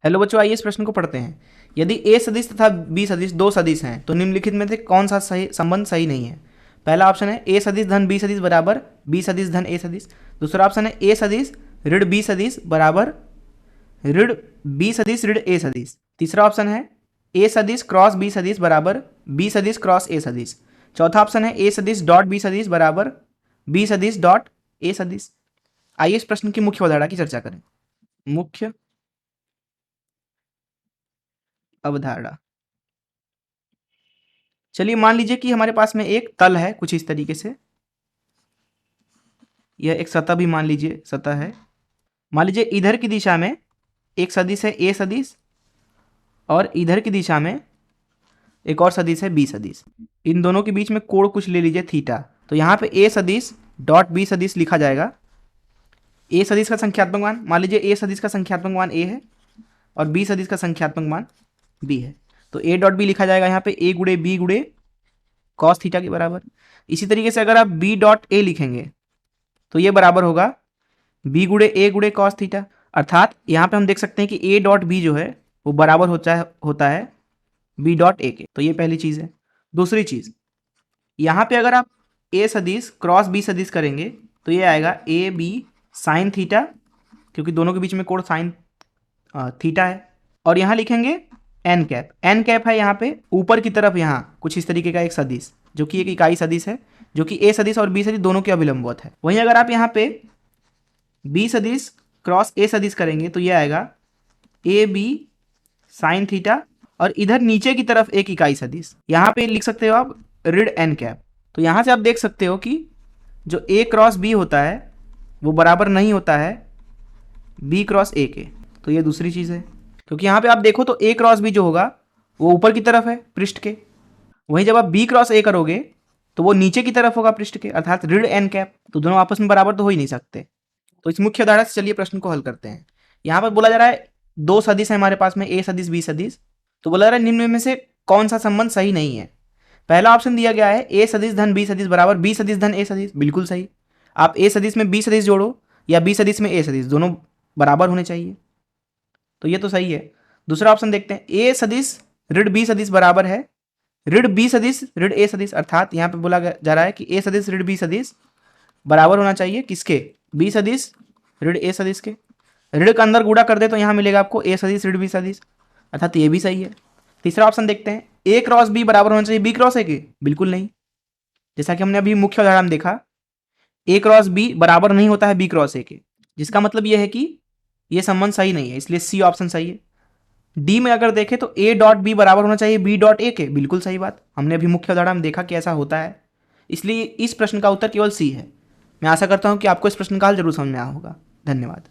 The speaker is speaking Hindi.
हेलो बच्चों, आइए इस प्रश्न को पढ़ते हैं। यदि ए सदिश तथा बी सदिश दो सदिश हैं तो निम्नलिखित में से कौन सा सही संबंध सही नहीं है। पहला ऑप्शन है ए सदिश धन बी सदिश बराबर बी सदिश धन ए सदिश। दूसरा ऑप्शन है ए सदिश ऋण बी सदिश बराबर ऋण बी सदिश ऋण ए सदिश। तीसरा ऑप्शन है ए सदिश क्रॉस बी सदिश बराबर बी सदिश क्रॉस ए सदिश। चौथा ऑप्शन है ए सदिश डॉट बी सदिश बराबर बी सदिश डॉट ए सदिश। आइए इस प्रश्न की मुख्य अवधारणा की चर्चा करें। मुख्य अवधारणा, चलिए मान लीजिए कि हमारे पास में एक तल है कुछ इस तरीके से। यह एक सतह भी मान लीजिए सतह है। मान लीजिए इधर की दिशा में एक सदिश है ए सदिश और इधर की दिशा में एक और सदिश है बी सदिश। इन दोनों के बीच में कोण कुछ ले लीजिए थीटा। तो यहाँ पे ए सदिश डॉट बी सदिश लिखा जाएगा। ए सदिश का संख्यात्मक मान, मान लीजिए ए सदिश का संख्यात्मक मान ए है और बी सदिश का संख्यात्मक मान बी है। तो ए डॉट बी लिखा जाएगा यहाँ पे ए गुड़े बी गुड़े कॉस थीटा के बराबर। इसी तरीके से अगर आप बी डॉट ए लिखेंगे तो ये बराबर होगा बी गुड़े कॉस थीटा। अर्थात यहाँ पे हम देख सकते हैं कि ए डॉट बी जो है वो बराबर होता है बी डॉट ए के। तो ये पहली चीज़ है। दूसरी चीज़, यहाँ पे अगर आप ए सदिश क्रॉस बी सदिश करेंगे तो ये आएगा ए बी साइन थीटा, क्योंकि दोनों के बीच में कोण साइन थीटा है। और यहाँ लिखेंगे एन कैप। एन कैप है यहाँ पे ऊपर की तरफ यहाँ कुछ इस तरीके का एक सदिश जो कि एक इकाई सदिश है, जो कि ए सदिश और बी सदिश दोनों के अभिलंबवत है। वहीं अगर आप यहाँ पे बी सदिश क्रॉस ए सदिश करेंगे तो ये आएगा ए बी साइन थीटा और इधर नीचे की तरफ एक इकाई सदिश, यहाँ पे लिख सकते हो आप ऋण एन कैप। तो यहाँ से आप देख सकते हो कि जो ए क्रॉस बी होता है वो बराबर नहीं होता है बी क्रॉस ए के। तो ये दूसरी चीज़ है, क्योंकि यहाँ पे आप देखो तो ए क्रॉस बी जो होगा वो ऊपर की तरफ है पृष्ठ के, वहीं जब आप बी क्रॉस ए करोगे तो वो नीचे की तरफ होगा पृष्ठ के, अर्थात ऋण एन कैप। तो दोनों आपस में बराबर तो हो ही नहीं सकते। तो इस मुख्य धारा से चलिए प्रश्न को हल करते हैं। यहाँ पर बोला जा रहा है दो सदिश है हमारे पास में ए सदिश बी सदिश। तो बोला जा रहा है निम्न में से कौन सा संबंध सही नहीं है। पहला ऑप्शन दिया गया है ए सदिश धन बी सदिश बराबर बी सदिश धन ए सदिश, बिल्कुल सही। आप ए सदिश में बी सदिश जोड़ो या बी सदिश में ए सदिश, दोनों बराबर होने चाहिए, तो ये तो सही है। दूसरा ऑप्शन देखते हैं, ए सदिश ऋण बी सदिश बराबर है ऋण बी सदिश ऋण ए सदिश। अर्थात यहाँ पे बोला जा रहा है कि ए सदिश ऋण बी सदिश बराबर होना चाहिए किसके, बी सदिश ऋण ए सदिश के। ऋण का अंदर गुणा कर दे तो यहाँ मिलेगा आपको ए सदिश ऋण बी सदिश, अर्थात ये भी सही है। तीसरा ऑप्शन देखते हैं, ए क्रॉस बी बराबर होना चाहिए बी क्रॉस ए के, बिल्कुल नहीं। जैसा कि हमने अभी मुख्य उदाहरण में देखा, ए क्रॉस बी बराबर नहीं होता है बी क्रॉस ए के, जिसका मतलब यह है कि यह संबंध सही नहीं है, इसलिए सी ऑप्शन सही है। डी में अगर देखें तो ए डॉट बी बराबर होना चाहिए बी डॉट ए के, बिल्कुल सही बात। हमने अभी मुख्य उदाहरण में देखा कि ऐसा होता है, इसलिए इस प्रश्न का उत्तर केवल सी है। मैं आशा करता हूं कि आपको इस प्रश्न का हल जरूर समझ में आया होगा। धन्यवाद।